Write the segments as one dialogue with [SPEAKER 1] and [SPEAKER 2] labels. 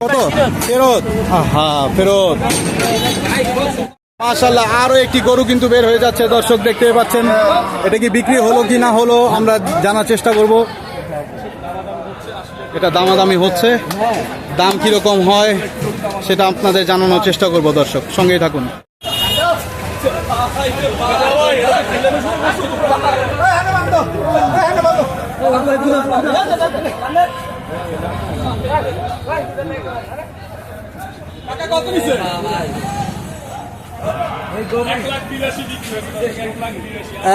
[SPEAKER 1] কত ফেরত? ফেরত। মাশাআল্লাহ, আরো একটি গরু কিন্তু বের হয়ে যাচ্ছে দর্শক, দেখতে পাচ্ছেন। এটা কি বিক্রি হলো কি না হলো আমরা জানার চেষ্টা করব। এটা দামাদামি হচ্ছে, দাম কিরকম হয় সেটা আপনাদের জানানোর চেষ্টা করব দর্শক, সঙ্গেই থাকুন।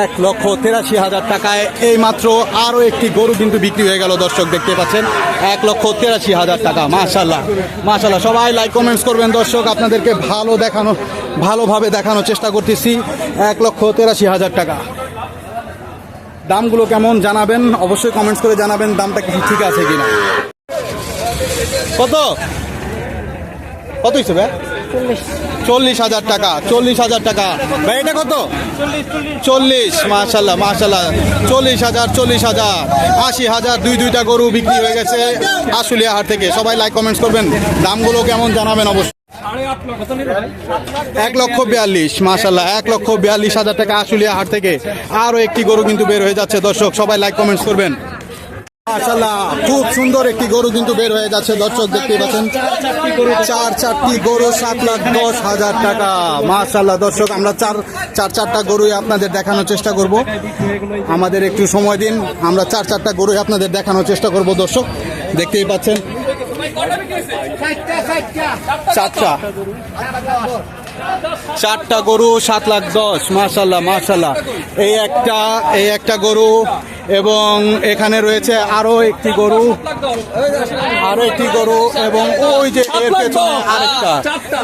[SPEAKER 1] এক লক্ষ ৮৩,০০০ টাকায় এই মাত্র আরো একটি গরু কিন্তু বিক্রি হয়ে গেল দর্শক, দেখতে পাচ্ছেন। ১,৮৩,০০০ টাকা। মাশাআল্লাহ মাশাআল্লাহ, সবাই লাইক কমেন্টস করবেন দর্শক, আপনাদেরকে ভালোভাবে দেখানোর চেষ্টা করতেছি। ১,৮৩,০০০ টাকা। দামগুলো কেমন জানাবেন, অবশ্যই কমেন্টস করে জানাবেন দামটা কি ঠিক আছে কিনা। কত কত হয়েছে ভাই? ৪০,০০০ টাকা। ৪০,০০০ টাকা ভাই। এটা কত? ৪০। মাশাআল্লাহ মাশাআল্লাহ, ৪০,০০০, ৪০,০০০, ৮০,০০০, দুইটা গরু বিক্রি হয়ে গেছে আশুলিয়া হাট থেকে। সবাই লাইক কমেন্টস করবেন, দামগুলো কেমন জানাবেন অবশ্যই। ১,৪২,০০০। মাশাআল্লাহ, ১,৪২,০০০ টাকা আশুলিয়া হাট থেকে আরো একটি গরু কিন্তু বের হয়ে যাচ্ছে দর্শক, সবাই লাইক কমেন্টস করবেন। মাশাআল্লাহ, খুব সুন্দর একটি গরু কিন্তু বের হয়ে যাচ্ছে দর্শক, দেখতে পাচ্ছেন। চারটি গরু ৭,১০,০০০ টাকা। মাশাআল্লাহ দর্শক, আমরা চারটা গরুই আপনাদের দেখানোর চেষ্টা করব। আমাদের একটু সময় দিন, আমরা চারটা গরুই আপনাদের দেখানোর চেষ্টা করব দর্শক, দেখতেই পাচ্ছেন। চারটা গরু 7,১০,০০০। মাশাআল্লাহ মাশাআল্লাহ, এই একটা গরু এবং এখানে রয়েছে আরো একটি গরু এবং ওই যে এর পেছনে আরেকটা।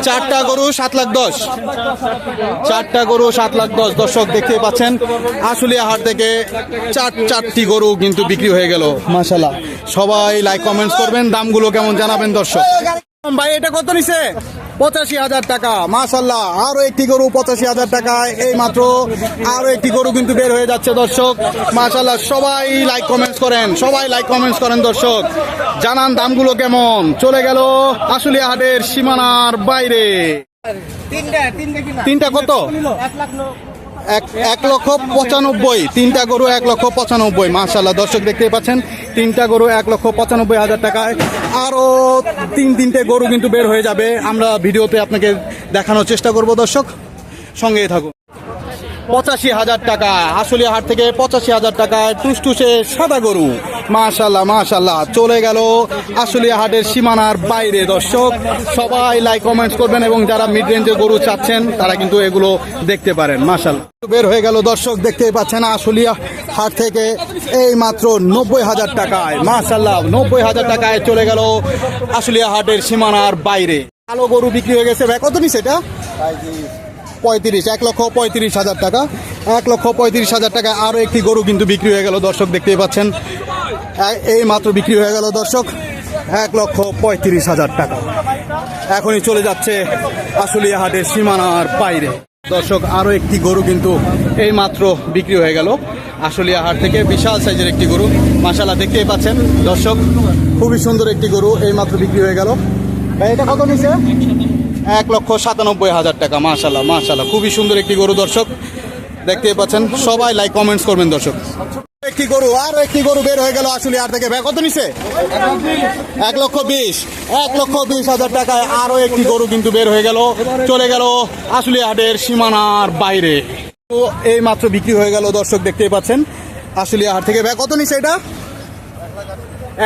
[SPEAKER 1] চারটা গরু 7,১০,০০০। চারটা গরু 7,১০,০০০ দর্শক, দেখতে পাচ্ছেন। আশুলিয়া হাট থেকে চারটি গরু কিন্তু বিক্রি হয়ে গেল। মাশাআল্লাহ, সবাই লাইক কমেন্টস করবেন, দামগুলো কেমন জানাবেন দর্শক। ভাই এটা কত নিছে? ৮৫,০০০ টাকা। মাশাআল্লাহ, আরো একটি গরু ৮৫,০০০ টাকায় এই মাত্র আরো একটি গরু কিন্তু বের হয়ে যাচ্ছে দর্শক। মাশাআল্লাহ, সবাই লাইক কমেন্টস করেন দর্শক, জানান দামগুলো কেমন। চলে গেল আশুলিয়া হাটের সীমানার বাইরে। তিনটা কত? ১,৯৫,০০০। তিনটা গরু ১,৯৫,০০০। মাশাআল্লাহ দর্শক, দেখতে পাচ্ছেন, তিনটা গরু ১,৯৫,০০০ টাকায়। আরো তিনটে গরু কিন্তু বের হয়ে যাবে, আমরা ভিডিওতে আপনাকে দেখানোর চেষ্টা করব দর্শক, সঙ্গেই থাকুন। ৮৫,০০০ টাকা আশুলিয়া হাট থেকে ৮৫,০০০ টাকায় টুসটুসে সাদা গরু। মাশাআল্লাহ মাশাআল্লাহ, চলে গেল আশুলিয়া হাটের সীমানার বাইরে দর্শক, সবাই লাইক কমেন্টস করবেন এবং যারা মিড রেঞ্জের গরু চাচ্ছেন তারা কিন্তু এগুলো দেখতে পারেন। মাশাআল্লাহ, বের হয়ে গেল দর্শক, দেখতেই পাচ্ছেন আশুলিয়া হাট থেকে এই মাত্র ৯০,০০০ টাকায়। মাশাআল্লাহ, ৯০,০০০ টাকায় চলে গেল আশুলিয়া হাটের সীমানার বাইরে। কালো গরু বিক্রি হয়ে গেছে ভাই, কত নিছে এটা? ৩৫। ১,৩৫,০০০ টাকা। ১,৩৫,০০০ টাকায় আরো একটি গরু কিন্তু বিক্রি হয়ে গেল দর্শক, দেখতেই পাচ্ছেন। এই মাত্র বিক্রি হয়ে গেল দর্শক, ১,৩৫,০০০ টাকা। এখনই চলে যাচ্ছে আশুলিয়া হাটের সীমানার বাইরে দর্শক। আরো একটি গরু কিন্তু এই মাত্র বিক্রি হয়ে গেল আশুলিয়া হাট থেকে, বিশাল সাইজের একটি গরু। মাশাআল্লাহ, দেখতেই পাচ্ছেন দর্শক, খুবই সুন্দর একটি গরু এই মাত্র বিক্রি হয়ে গেল। ভাই এটা কত নিছে? ১,৯৭,০০০ টাকা। মাশাআল্লাহ মাশাআল্লাহ, খুবই সুন্দর একটি গরু দর্শক, দেখতেই পাচ্ছেন। সবাই লাইক কমেন্টস করবেন দর্শক। একটি গরু, আরো একটি গরু বের হয়ে গেল আশুলিয়া হাট থেকে। ভাই কত নিছে? ১,২০,০০০। ১,২০,০০০ টাকায় আরো একটি গরু কিন্তু বের হয়ে গেল, চলে গেল আশুলিয়া হাটের সীমানার বাইরে। তো এই মাত্র বিক্রি হয়ে গেল দর্শক, দেখতেই পাচ্ছেন আশুলিয়া হাট থেকে। ভাই কত নিছে এটা?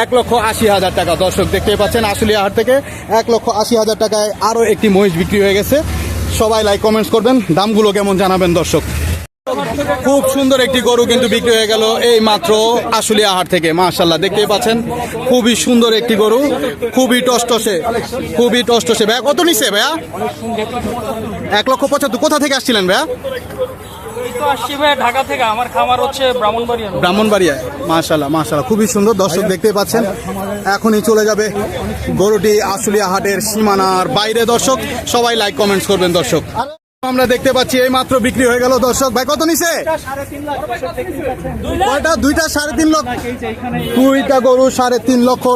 [SPEAKER 1] ১,৮০,০০০ টাকা দর্শক, দেখতে পাচ্ছেন আশুলিয়া হাট থেকে ১,৮০,০০০ টাকায় আরো একটি মহিষ বিক্রি হয়ে গেছে। সবাই লাইক কমেন্টস করবেন, দামগুলো কেমন জানাবেন দর্শক। খুব সুন্দর একটি গরু কিন্তু বিক্রি হয়ে গেল এই মাত্র আশুলিয়া হাট থেকে। মাশাআল্লাহ, দেখতেই পাচ্ছেন, খুবই সুন্দর একটি গরু, খুবই টসটসে। ভাইয়া কত নিছে ভাইয়া? ১,৭৫,০০০। কোথা থেকে আসছিলেন ভাইয়া?
[SPEAKER 2] ঢাকা থেকে। আমার খামার হচ্ছে
[SPEAKER 1] ব্রাহ্মণবাড়িয়ায়। মাশাআল্লাহ মাশাআল্লাহ, খুবই সুন্দর দর্শক, দেখতে পাচ্ছেন। এখনই চলে যাবে গরুটি আশুলিয়া হাটের সীমানার বাইরে দর্শক, সবাই লাইক কমেন্টস করবেন দর্শক। আমরা দেখতে পাচ্ছি এই মাত্র বিক্রি হয়ে গেল দর্শক। ভাই কত নিছে? কয়টা? দুইটা 3.5 লক্ষ। দুইটা গরু 3.5 লক্ষ।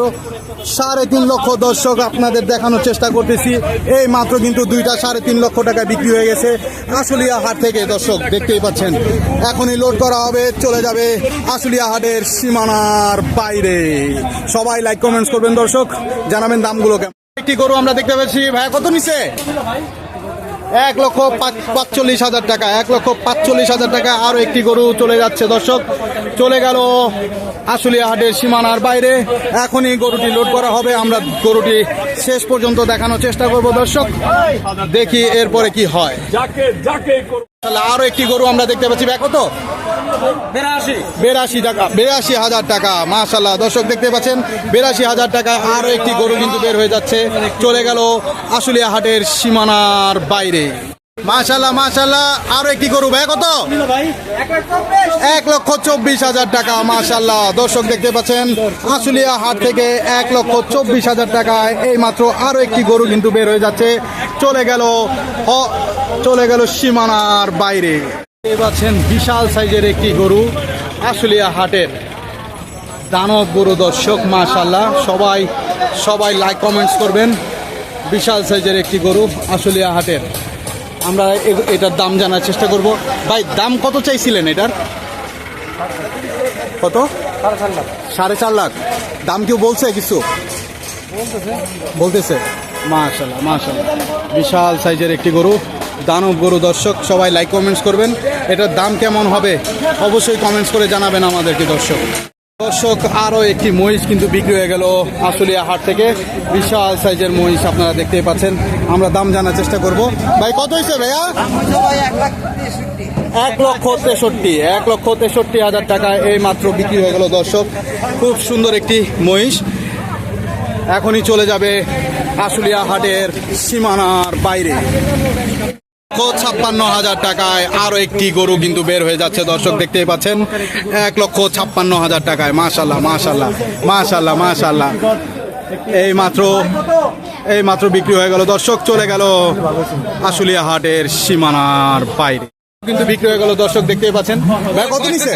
[SPEAKER 1] 3.5 লক্ষ দর্শক আপনাদের দেখানোর চেষ্টা করতেছি। এই মাত্র কিন্তু দুইটা 3.5 লক্ষ টাকা বিক্রি হয়ে গেছে আশুলিয়া হাট থেকে দর্শক, দেখতেই পাচ্ছেন। এখনই লোড করা হবে, চলে যাবে আশুলিয়া হাটের সীমানার বাইরে। সবাই লাইক কমেন্টস করবেন দর্শক, জানাবেন দামগুলো কেমন। একটি গরু আমরা দেখতে পাচ্ছি। ভাই কত নিছে? 1,45,000 টাকা। 1,45,000 টাকা। আরো একটি গরু চলে যাচ্ছে দর্শক, চলে গেল আশুলিয়া হাটের সীমানার বাইরে। এখনই গরুটি লোড করা হবে, আমরা গরুটি শেষ পর্যন্ত দেখানোর চেষ্টা করব দর্শক, দেখি এরপরে কি হয়। আরো একটি গরু আমরা দেখতে পাচ্ছি। ভাই কত? 82 টাকা। 82,000 টাকা। মাশাআল্লাহ দর্শক দেখতে পাচ্ছেন 82,000 টাকা। আরো একটি গরু কিন্তু বের হয়ে যাচ্ছে, চলে গেল আশুলিয়া হাটের সীমানার বাইরে। মাশাআল্লাহ মাশাআল্লাহ। আরো একটি গরু। ভাই কত? 1,24,000 টাকা। মাশাআল্লাহ দর্শক দেখতে পাচ্ছেন আশুলিয়া হাট থেকে 1,24,000 টাকায় এই মাত্র আরো একটি গরু কিন্তু বের হয়ে যাচ্ছে, চলে গেল সীমানার বাইরে। দেখতে পাচ্ছেন বিশাল সাইজের একটি গরু আশুলিয়া হাটের, দানব গরু দর্শক। মাশাআল্লাহ সবাই লাইক কমেন্টস করবেন। বিশাল সাইজের একটি গরু আশুলিয়া হাটের, আমরা এটার দাম জানার চেষ্টা করব। ভাই দাম কত চাইছিলেন এটার? কত? 4.5 লাখ। দাম কেউ বলছে কিছু? বলতেছে। মাশাআল্লাহ মাশাআল্লাহ বিশাল সাইজের একটি গরু, দানব গরু দর্শক। সবাই লাইক কমেন্টস করবেন। এটার দাম কেমন হবে অবশ্যই কমেন্টস করে জানাবেন আমাদেরকে দর্শক। আরো একটি মহিষ কিন্তু বিক্রি হয়ে গেল আশুলিয়া হাট থেকে, বিশাল সাইজের মহিষ আপনারা দেখতেই পাচ্ছেন। আমরা দাম জানার চেষ্টা করব। ভাই কত হয়েছে ভাইয়া? 1,63,000 টাকা এই মাত্র বিক্রি হয়ে গেল দর্শক। খুব সুন্দর একটি মহিষ, এখনই চলে যাবে আশুলিয়া হাটের সীমানার বাইরে। 1,56,000 টাকায় আরো একটি গরু কিন্তু বের হয়ে যাচ্ছে দর্শক, দেখতেই পাচ্ছেন 1,56,000 টাকায়। মাশাআল্লাহ মাশাআল্লাহ মাশাআল্লাহ মাশাআল্লাহ এই মাত্র বিক্রি হয়ে গেল দর্শক, চলে গেল আশুলিয়া হাটের সীমানার বাইরে কিন্তু বিক্রি হয়ে গেল দর্শক, দেখতেই পাচ্ছেন। ভাই কত নিছে?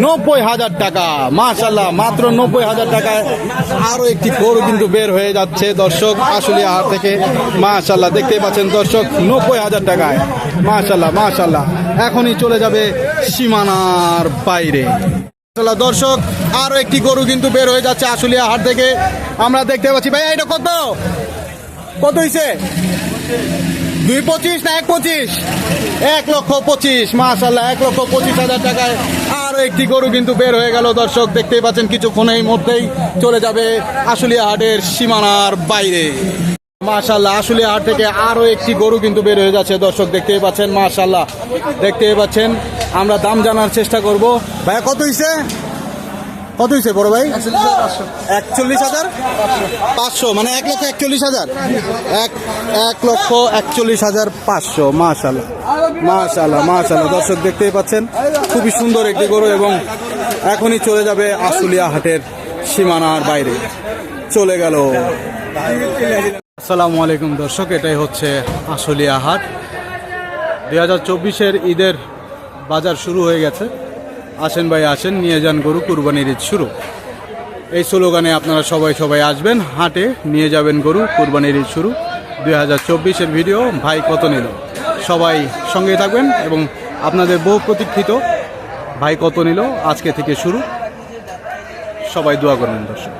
[SPEAKER 1] 90,000 টাকা। মাশাআল্লাহ মাত্র 90,000 টাকায় আরো একটি গরু কিন্তু বের হয়ে যাচ্ছে দর্শক আশুলিয়া হাট থেকে। মাশাআল্লাহ দেখতেই পাচ্ছেন দর্শক 90,000 টাকায়। মাশাআল্লাহ মাশাআল্লাহ এখনই চলে যাবে সীমানার বাইরে। দর্শক আরো একটি গরু কিন্তু বের হয়ে যাচ্ছে আশুলিয়া হাট থেকে, আমরা দেখতে পাচ্ছি। ভাই এটা কত হয়েছে? 2.25 না 1.25? 1,25,000। মাশাআল্লাহ 1,25,000 টাকায় আরো একটি গরু কিন্তু বের হয়ে গেল দর্শক, দেখতেই পাচ্ছেন। কিছুক্ষণের মধ্যেই চলে যাবে আশুলিয়া হাটের সীমানার বাইরে। মাশাআল্লাহ আশুলিয়া হাট থেকে আরো একটি গরু কিন্তু বের হয়ে যাচ্ছে দর্শক, দেখতেই পাচ্ছেন। মাশাআল্লাহ দেখতেই পাচ্ছেন, আমরা দাম জানার চেষ্টা করব। ভাই কত হয়েছে? কত হয়েছে বড় ভাই? 41,500। মানে 1,41,000। 1,41,500। মাশাআল্লাহ মাশাআল্লাহ মাশাআল্লাহ দর্শক দেখতেই পাচ্ছেন, খুবই সুন্দর একটি গরু এবং এখনই চলে যাবে আশুলিয়া হাটের সীমানার বাইরে, চলে গেল। আসসালামু আলাইকুম দর্শক, এটাই হচ্ছে আশুলিয়া হাট। 2024-এর ঈদের বাজার শুরু হয়ে গেছে। আসেন ভাই আসেন, নিয়ে যান গরু, কুরবানির ঈদ শুরু। এই স্লোগানে আপনারা সবাই আসবেন হাটে, নিয়ে যাবেন গরু, কুরবানির ঈদ শুরু। 2024-এর ভিডিও ভাই কত নিল, সবাই সঙ্গে থাকবেন এবং আপনাদের বহু প্রতীক্ষিত ভাই কত নিল আজকে থেকে শুরু। সবাই দোয়া করবেন দর্শক।